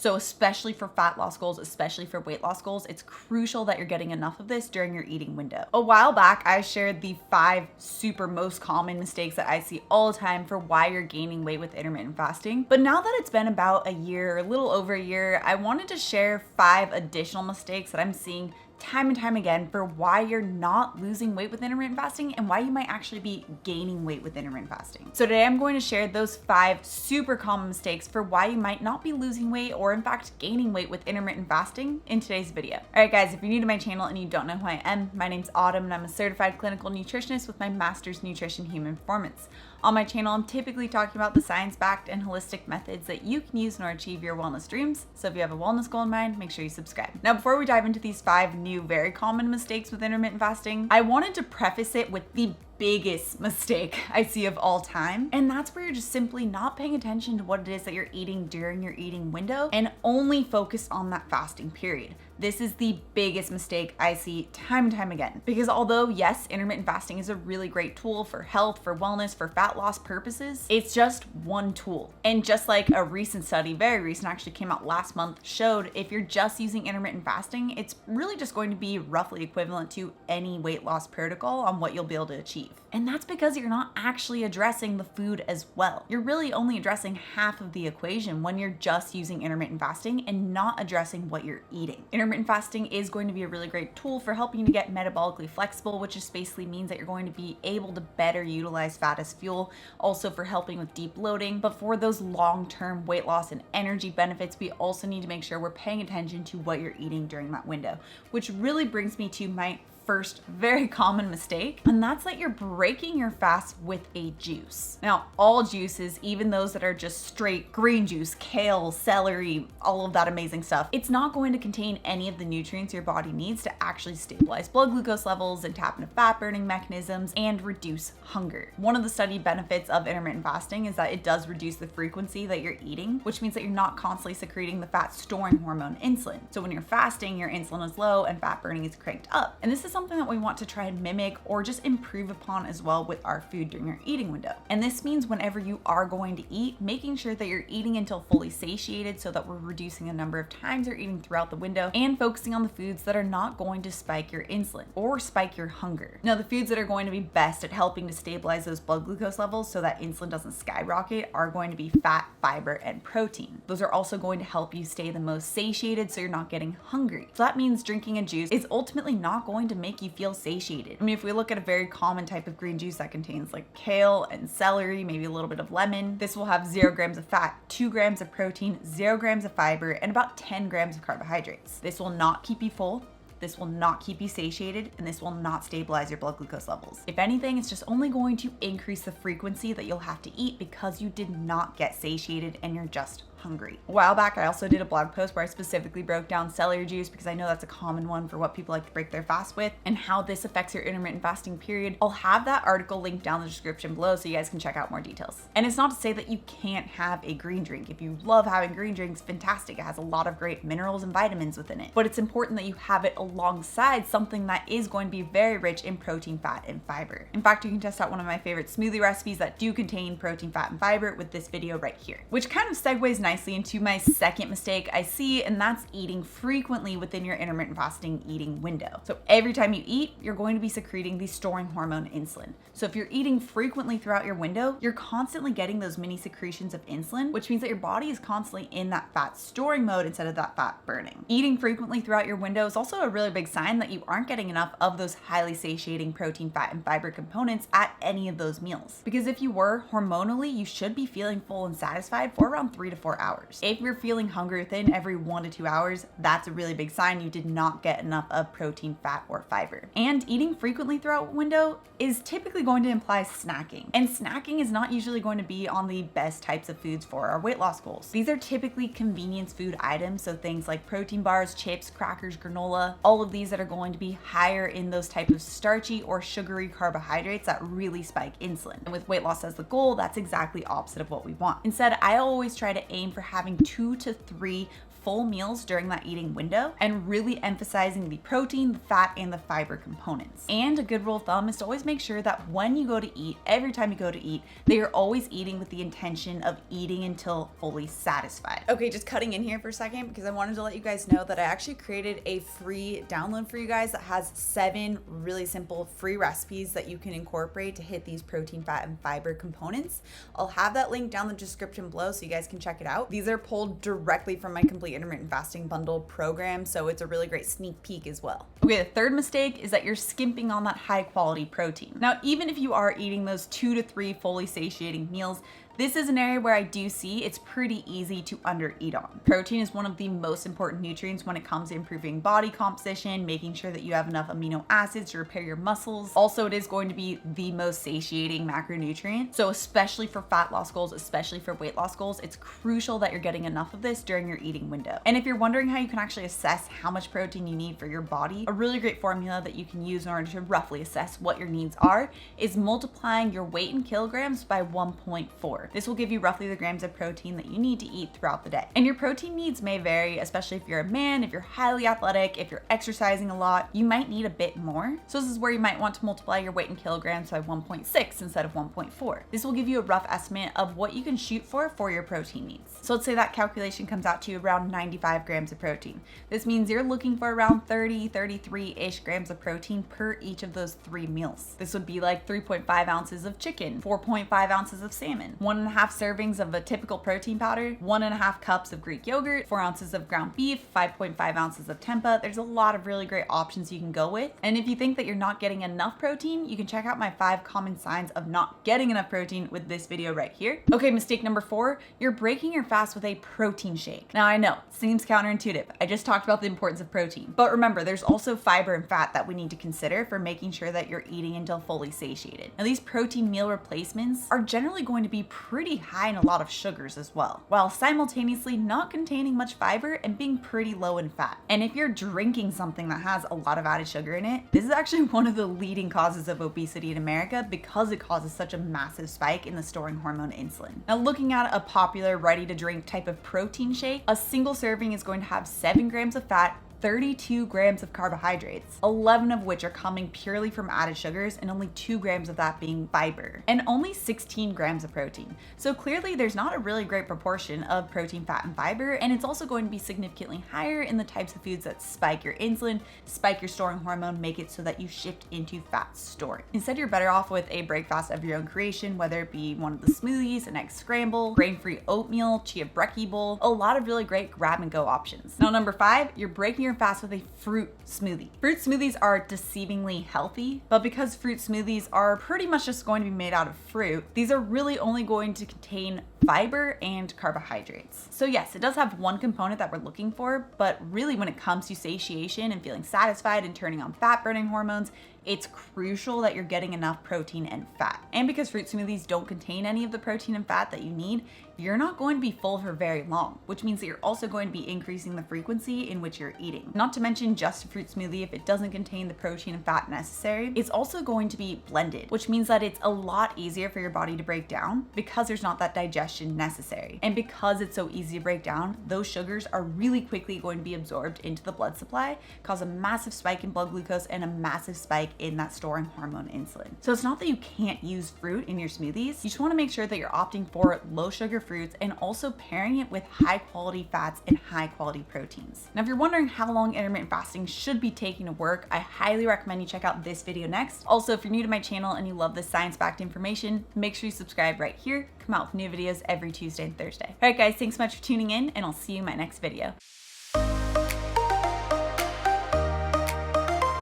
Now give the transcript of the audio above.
So especially for fat loss goals, especially for weight loss goals, it's crucial that you're getting enough of this during your eating window. A while back, I shared the 5 super most common mistakes that I see all the time for why you're gaining weight with intermittent fasting. But now that it's been about a year, a little over a year, I wanted to share 5 additional mistakes that I'm seeing time and time again for why you're not losing weight with intermittent fasting and why you might actually be gaining weight with intermittent fasting. So today I'm going to share those 5 super common mistakes for why you might not be losing weight or in fact gaining weight with intermittent fasting in today's video. All right guys, if you're new to my channel and you don't know who I am, my name's Autumn and I'm a certified clinical nutritionist with my master's nutrition human performance. On my channel, I'm typically talking about the science-backed and holistic methods that you can use in order to achieve your wellness dreams. So if you have a wellness goal in mind, make sure you subscribe. Now, before we dive into these 5 new, very common mistakes with intermittent fasting, I wanted to preface it with the biggest mistake I see of all time. And that's where you're just simply not paying attention to what it is that you're eating during your eating window and only focus on that fasting period. This is the biggest mistake I see time and time again. Because although yes, intermittent fasting is a really great tool for health, for wellness, for fat loss purposes, it's just one tool. And just like a recent study, very recent, actually came out last month, showed if you're just using intermittent fasting, it's really just going to be roughly equivalent to any weight loss protocol on what you'll be able to achieve. And that's because you're not actually addressing the food as well. You're really only addressing half of the equation when you're just using intermittent fasting and not addressing what you're eating. Intermittent fasting is going to be a really great tool for helping you to get metabolically flexible, which just basically means that you're going to be able to better utilize fat as fuel, also for helping with deep loading. But for those long-term weight loss and energy benefits, we also need to make sure we're paying attention to what you're eating during that window, which really brings me to my first very common mistake, and that's that you're breaking your fast with a juice. Now, all juices, even those that are just straight green juice, kale, celery, all of that amazing stuff, it's not going to contain any of the nutrients your body needs to actually stabilize blood glucose levels and tap into fat burning mechanisms and reduce hunger. One of the studied benefits of intermittent fasting is that it does reduce the frequency that you're eating, which means that you're not constantly secreting the fat storing hormone insulin. So when you're fasting, your insulin is low and fat burning is cranked up. And this is something that we want to try and mimic or just improve upon as well with our food during your eating window. And this means whenever you are going to eat, making sure that you're eating until fully satiated so that we're reducing the number of times you're eating throughout the window and focusing on the foods that are not going to spike your insulin or spike your hunger. Now, the foods that are going to be best at helping to stabilize those blood glucose levels so that insulin doesn't skyrocket are going to be fat, fiber, and protein. Those are also going to help you stay the most satiated so you're not getting hungry. So that means drinking a juice is ultimately not going to make you feel satiated. I mean, if we look at a very common type of green juice that contains like kale and celery, maybe a little bit of lemon, this will have 0 grams of fat, 2 grams of protein, 0 grams of fiber, and about 10 grams of carbohydrates. This will not keep you full. This will not keep you satiated, and this will not stabilize your blood glucose levels. If anything, it's just only going to increase the frequency that you'll have to eat because you did not get satiated and you're just hungry. A while back, I also did a blog post where I specifically broke down celery juice because I know that's a common one for what people like to break their fast with and how this affects your intermittent fasting period. I'll have that article linked down in the description below so you guys can check out more details. And it's not to say that you can't have a green drink. If you love having green drinks, fantastic. It has a lot of great minerals and vitamins within it. But it's important that you have it alongside something that is going to be very rich in protein, fat, and fiber. In fact, you can test out one of my favorite smoothie recipes that do contain protein, fat, and fiber with this video right here, which kind of segues nicely into my second mistake I see, and that's eating frequently within your intermittent fasting eating window. So every time you eat, you're going to be secreting the storing hormone insulin. So if you're eating frequently throughout your window, you're constantly getting those mini secretions of insulin, which means that your body is constantly in that fat storing mode instead of that fat burning. Eating frequently throughout your window is also a really big sign that you aren't getting enough of those highly satiating protein, fat, and fiber components at any of those meals. Because if you were, hormonally, you should be feeling full and satisfied for around 3 to 4 hours. If you're feeling hungry within every 1 to 2 hours, that's a really big sign you did not get enough of protein, fat, or fiber. And eating frequently throughout a window is typically going to imply snacking. And snacking is not usually going to be on the best types of foods for our weight loss goals. These are typically convenience food items, so things like protein bars, chips, crackers, granola, all of these that are going to be higher in those type of starchy or sugary carbohydrates that really spike insulin. And with weight loss as the goal, that's exactly opposite of what we want. Instead, I always try to aim aiming for having 2 to 3 full meals during that eating window and really emphasizing the protein, the fat, and the fiber components. And a good rule of thumb is to always make sure that when you go to eat, every time you go to eat, that you're always eating with the intention of eating until fully satisfied. Okay, just cutting in here for a second because I wanted to let you guys know that I actually created a free download for you guys that has 7 really simple free recipes that you can incorporate to hit these protein, fat, and fiber components. I'll have that link down in the description below so you guys can check it out. These are pulled directly from my complete intermittent fasting bundle program, so it's a really great sneak peek as well. Okay, the third mistake is that you're skimping on that high quality protein. Now, even if you are eating those 2 to 3 fully satiating meals, this is an area where I do see it's pretty easy to undereat on. Protein is one of the most important nutrients when it comes to improving body composition, making sure that you have enough amino acids to repair your muscles. Also, it is going to be the most satiating macronutrient. So especially for fat loss goals, especially for weight loss goals, it's crucial that you're getting enough of this during your eating window. And if you're wondering how you can actually assess how much protein you need for your body, a really great formula that you can use in order to roughly assess what your needs are is multiplying your weight in kilograms by 1.4. This will give you roughly the grams of protein that you need to eat throughout the day. And your protein needs may vary, especially if you're a man, if you're highly athletic, if you're exercising a lot, you might need a bit more. So this is where you might want to multiply your weight in kilograms by 1.6 instead of 1.4. This will give you a rough estimate of what you can shoot for your protein needs. So let's say that calculation comes out to around 95 grams of protein. This means you're looking for around 33-ish grams of protein per each of those 3 meals. This would be like 3.5 ounces of chicken, 4.5 ounces of salmon, 1.5 servings of a typical protein powder, 1.5 cups of Greek yogurt, 4 ounces of ground beef, 5.5 ounces of tempeh. There's a lot of really great options you can go with. And if you think that you're not getting enough protein, you can check out my 5 common signs of not getting enough protein with this video right here. Okay, mistake number 4, you're breaking your fast with a protein shake. Now I know, seems counterintuitive. I just talked about the importance of protein. But remember, there's also fiber and fat that we need to consider for making sure that you're eating until fully satiated. Now these protein meal replacements are generally going to be pretty high in a lot of sugars as well, while simultaneously not containing much fiber and being pretty low in fat. And if you're drinking something that has a lot of added sugar in it, this is actually one of the leading causes of obesity in America because it causes such a massive spike in the storing hormone insulin. Now looking at a popular ready to drink type of protein shake, a single serving is going to have 7 grams of fat, 32 grams of carbohydrates, 11 of which are coming purely from added sugars and only 2 grams of that being fiber, and only 16 grams of protein. So clearly there's not a really great proportion of protein, fat, and fiber, and it's also going to be significantly higher in the types of foods that spike your insulin, spike your storing hormone, make it so that you shift into fat storing. Instead, you're better off with a breakfast of your own creation, whether it be one of the smoothies, an egg scramble, grain-free oatmeal, chia brekkie bowl, a lot of really great grab and go options. Now number 5, you're breaking your fast with a fruit smoothie. Fruit smoothies are deceivingly healthy, but because fruit smoothies are pretty much just going to be made out of fruit, these are really only going to contain fiber and carbohydrates. So yes, it does have one component that we're looking for, but really when it comes to satiation and feeling satisfied and turning on fat burning hormones, it's crucial that you're getting enough protein and fat. And because fruit smoothies don't contain any of the protein and fat that you need, you're not going to be full for very long, which means that you're also going to be increasing the frequency in which you're eating. Not to mention, just a fruit smoothie, if it doesn't contain the protein and fat necessary, it's also going to be blended, which means that it's a lot easier for your body to break down because there's not that digestion necessary. And because it's so easy to break down, those sugars are really quickly going to be absorbed into the blood supply, cause a massive spike in blood glucose and a massive spike in that storing hormone insulin. So it's not that you can't use fruit in your smoothies, you just wanna make sure that you're opting for low sugar fruits and also pairing it with high quality fats and high quality proteins. Now, if you're wondering how long intermittent fasting should be taking to work, I highly recommend you check out this video next. Also, if you're new to my channel and you love this science-backed information, make sure you subscribe right here. Come out with new videos every Tuesday and Thursday. All right guys, thanks so much for tuning in and I'll see you in my next video.